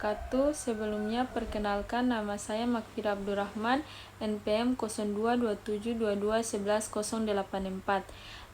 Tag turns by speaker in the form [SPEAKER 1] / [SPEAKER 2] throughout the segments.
[SPEAKER 1] wabarakatuh. Sebelumnya perkenalkan, nama saya Makfira Abdurrahman, NPM 022722111084.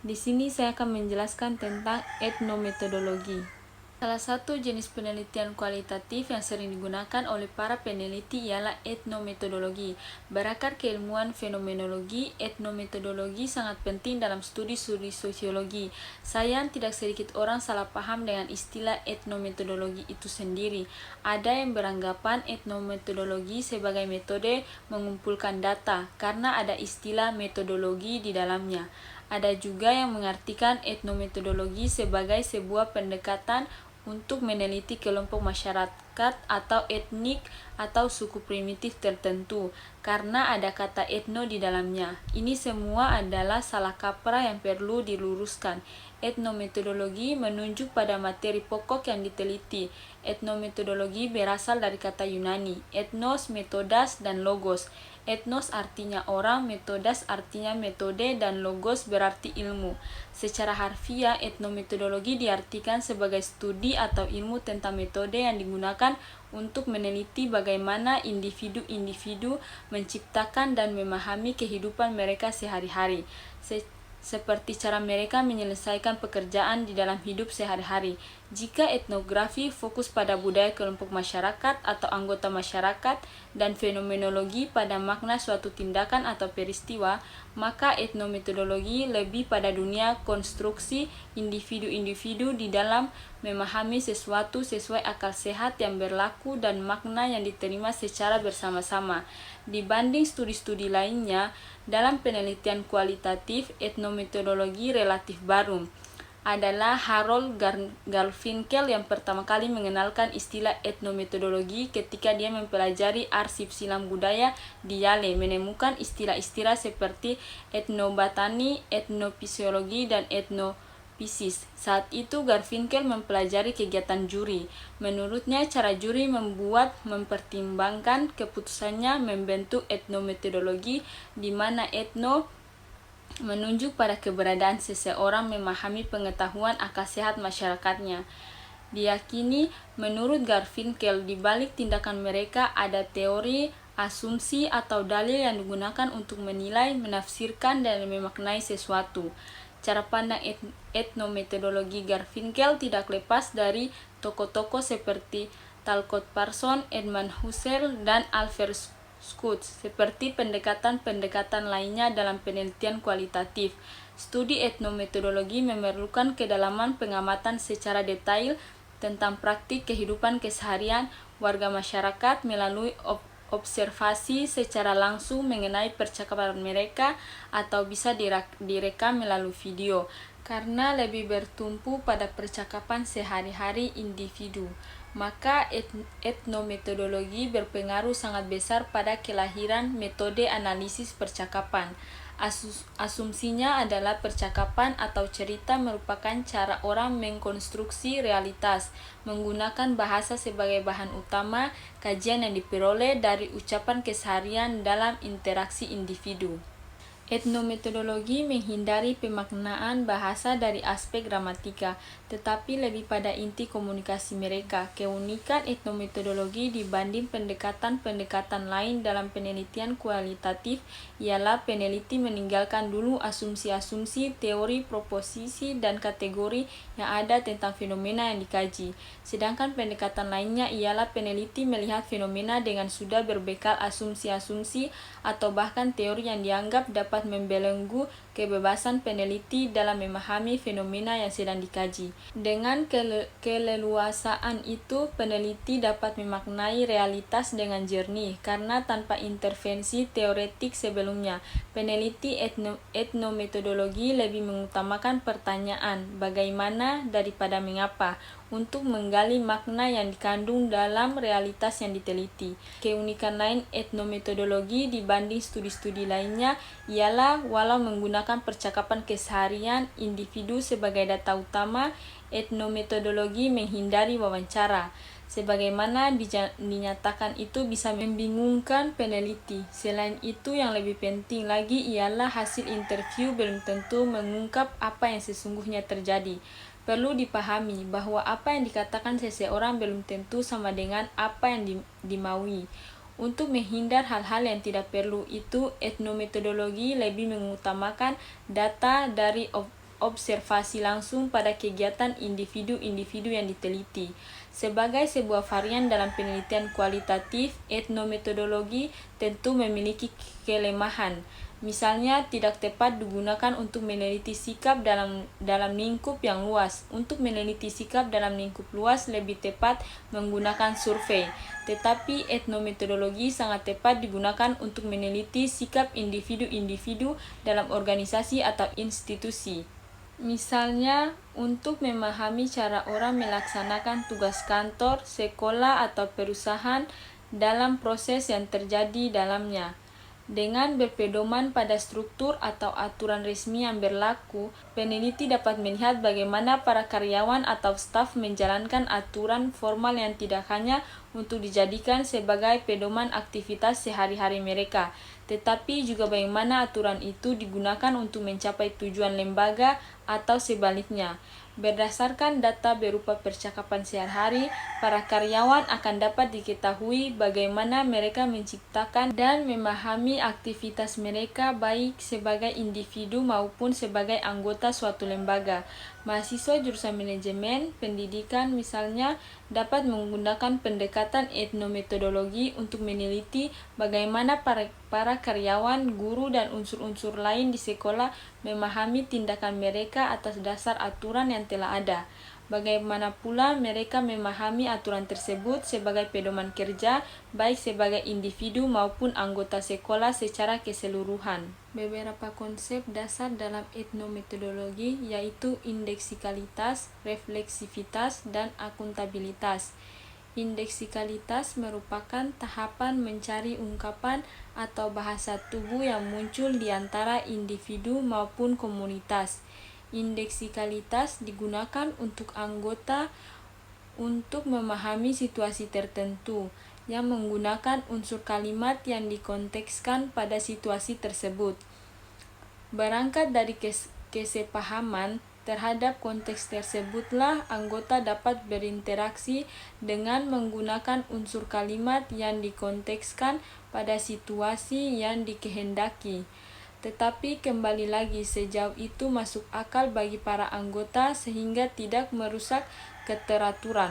[SPEAKER 1] Di sini saya akan menjelaskan tentang etnometodologi. Salah satu jenis penelitian kualitatif yang sering digunakan oleh para peneliti ialah etnometodologi. Berakar keilmuan fenomenologi, etnometodologi sangat penting dalam studi-studi sosiologi. Sayang, tidak sedikit orang salah paham dengan istilah etnometodologi itu sendiri. Ada yang beranggapan etnometodologi sebagai metode mengumpulkan data, karena ada istilah metodologi di dalamnya. Ada juga yang mengartikan etnometodologi sebagai sebuah pendekatan untuk meneliti kelompok masyarakat atau etnik atau suku primitif tertentu, karena ada kata etno di dalamnya. Ini semua adalah salah kaprah yang perlu diluruskan. Etnometodologi menunjuk pada materi pokok yang diteliti. Etnometodologi berasal dari kata Yunani, ethnos, metodas, dan logos. Ethnos artinya orang, metodas artinya metode, dan logos berarti ilmu. Secara harfiah, etnometodologi diartikan sebagai studi atau ilmu tentang metode yang digunakan untuk meneliti bagaimana individu-individu menciptakan dan memahami kehidupan mereka sehari-hari, seperti cara mereka menyelesaikan pekerjaan di dalam hidup sehari-hari. Jika etnografi fokus pada budaya kelompok masyarakat atau anggota masyarakat dan fenomenologi pada makna suatu tindakan atau peristiwa, maka etnometodologi lebih pada dunia konstruksi individu-individu di dalam memahami sesuatu sesuai akal sehat yang berlaku dan makna yang diterima secara bersama-sama. Dibanding studi-studi lainnya, dalam penelitian kualitatif, etnometodologi relatif baru. Adalah Harold Garfinkel yang pertama kali mengenalkan istilah etnometodologi ketika dia mempelajari arsip silam budaya di Yale, menemukan istilah-istilah seperti etnobotani, etnofisiologi, dan etnofisis. Saat itu Garfinkel mempelajari kegiatan juri. Menurutnya, cara juri mempertimbangkan keputusannya membentuk etnometodologi, di mana etno menunjuk pada keberadaan seseorang memahami pengetahuan akal sehat masyarakatnya. Diyakini, menurut Garfinkel, di balik tindakan mereka ada teori, asumsi, atau dalil yang digunakan untuk menilai, menafsirkan, dan memaknai sesuatu. Cara pandang etnometodologi Garfinkel tidak lepas dari tokoh-tokoh seperti Talcott Parsons, Edmund Husserl, dan Albert Schutz, seperti pendekatan-pendekatan lainnya dalam penelitian kualitatif. Studi etnometodologi memerlukan kedalaman pengamatan secara detail tentang praktik kehidupan keseharian warga masyarakat melalui observasi secara langsung mengenai percakapan mereka, atau bisa direkam melalui video, karena lebih bertumpu pada percakapan sehari-hari individu. Maka etnometodologi berpengaruh sangat besar pada kelahiran metode analisis percakapan. Asumsinya adalah percakapan atau cerita merupakan cara orang mengkonstruksi realitas, menggunakan bahasa sebagai bahan utama kajian yang diperoleh dari ucapan keseharian dalam interaksi individu. Etnometodologi menghindari pemaknaan bahasa dari aspek gramatika, tetapi lebih pada inti komunikasi mereka. Keunikan etnometodologi dibanding pendekatan-pendekatan lain dalam penelitian kualitatif ialah peneliti meninggalkan dulu asumsi-asumsi, teori, proposisi, dan kategori yang ada tentang fenomena yang dikaji. Sedangkan pendekatan lainnya ialah peneliti melihat fenomena dengan sudah berbekal asumsi-asumsi atau bahkan teori yang dianggap dapat membelenggu kebebasan peneliti dalam memahami fenomena yang sedang dikaji. Dengan keleluasaan itu, peneliti dapat memaknai realitas dengan jernih, karena tanpa intervensi teoretik sebelumnya. Peneliti etnometodologi lebih mengutamakan pertanyaan bagaimana daripada mengapa, untuk menggali makna yang dikandung dalam realitas yang diteliti. Keunikan lain etnometodologi dibanding studi-studi lainnya ialah walau menggunakan percakapan keseharian individu sebagai data utama, etnometodologi menghindari wawancara. Sebagaimana dinyatakan, itu bisa membingungkan peneliti. Selain itu, yang lebih penting lagi ialah hasil interview belum tentu mengungkap apa yang sesungguhnya terjadi. Perlu dipahami bahwa apa yang dikatakan seseorang belum tentu sama dengan apa yang dimaui. Untuk menghindar hal-hal yang tidak perlu itu, etnometodologi lebih mengutamakan data dari observasi langsung pada kegiatan individu-individu yang diteliti. Sebagai sebuah varian dalam penelitian kualitatif, etnometodologi tentu memiliki kelemahan. Misalnya, tidak tepat digunakan untuk meneliti sikap dalam lingkup yang luas. Untuk meneliti sikap dalam lingkup luas lebih tepat menggunakan survei. Tetapi etnometodologi sangat tepat digunakan untuk meneliti sikap individu-individu dalam organisasi atau institusi. Misalnya, untuk memahami cara orang melaksanakan tugas kantor, sekolah, atau perusahaan dalam proses yang terjadi dalamnya. Dengan berpedoman pada struktur atau aturan resmi yang berlaku, peneliti dapat melihat bagaimana para karyawan atau staf menjalankan aturan formal yang tidak hanya untuk dijadikan sebagai pedoman aktivitas sehari-hari mereka, tetapi juga bagaimana aturan itu digunakan untuk mencapai tujuan lembaga atau sebaliknya. Berdasarkan data berupa percakapan sehari-hari, para karyawan akan dapat diketahui bagaimana mereka menciptakan dan memahami aktivitas mereka baik sebagai individu maupun sebagai anggota suatu lembaga. Mahasiswa jurusan manajemen pendidikan misalnya dapat menggunakan pendekatan etnometodologi untuk meneliti bagaimana para karyawan, guru, dan unsur-unsur lain di sekolah memahami tindakan mereka atas dasar aturan yang telah ada. Bagaimana pula mereka memahami aturan tersebut sebagai pedoman kerja, baik sebagai individu maupun anggota sekolah secara keseluruhan. Beberapa konsep dasar dalam etnometodologi yaitu indeksikalitas, refleksivitas, dan akuntabilitas. Indeksikalitas merupakan tahapan mencari ungkapan atau bahasa tubuh yang muncul di antara individu maupun komunitas. Indeksikalitas digunakan untuk anggota untuk memahami situasi tertentu yang menggunakan unsur kalimat yang dikontekskan pada situasi tersebut. Berangkat dari kesepahaman terhadap konteks tersebutlah anggota dapat berinteraksi dengan menggunakan unsur kalimat yang dikontekskan pada situasi yang dikehendaki. Tetapi kembali lagi, sejauh itu masuk akal bagi para anggota sehingga tidak merusak keteraturan.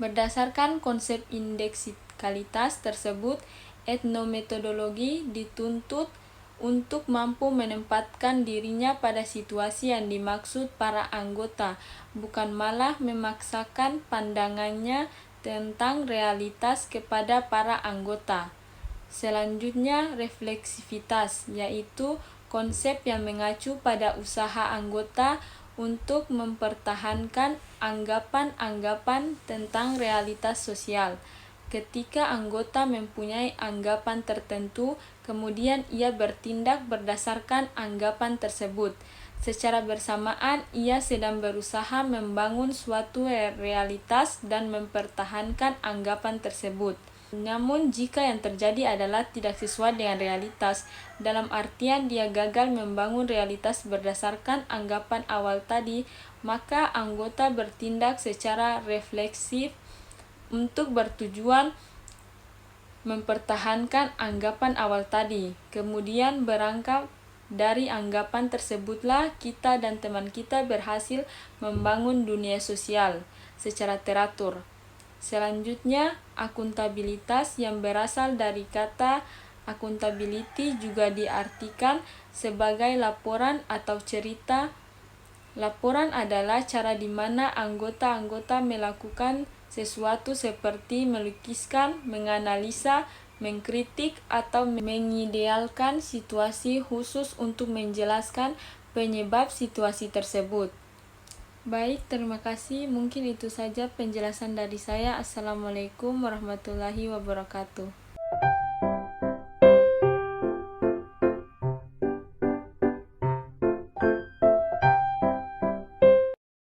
[SPEAKER 1] Berdasarkan konsep indeksikalitas tersebut, etnometodologi dituntut untuk mampu menempatkan dirinya pada situasi yang dimaksud para anggota, bukan malah memaksakan pandangannya tentang realitas kepada para anggota. Selanjutnya, refleksivitas, yaitu konsep yang mengacu pada usaha anggota untuk mempertahankan anggapan-anggapan tentang realitas sosial. Ketika anggota mempunyai anggapan tertentu, kemudian ia bertindak berdasarkan anggapan tersebut. Secara bersamaan, ia sedang berusaha membangun suatu realitas dan mempertahankan anggapan tersebut. Namun jika yang terjadi adalah tidak sesuai dengan realitas, dalam artian dia gagal membangun realitas berdasarkan anggapan awal tadi, maka anggota bertindak secara refleksif untuk bertujuan mempertahankan anggapan awal tadi. Kemudian berangkat dari anggapan tersebutlah kita dan teman kita berhasil membangun dunia sosial secara teratur. Selanjutnya, akuntabilitas yang berasal dari kata accountability juga diartikan sebagai laporan atau cerita. Laporan adalah cara di mana anggota-anggota melakukan sesuatu seperti melukiskan, menganalisa, mengkritik, atau mengidealkan situasi khusus untuk menjelaskan penyebab situasi tersebut. Baik, terima kasih. Mungkin itu saja penjelasan dari saya. Assalamualaikum warahmatullahi wabarakatuh.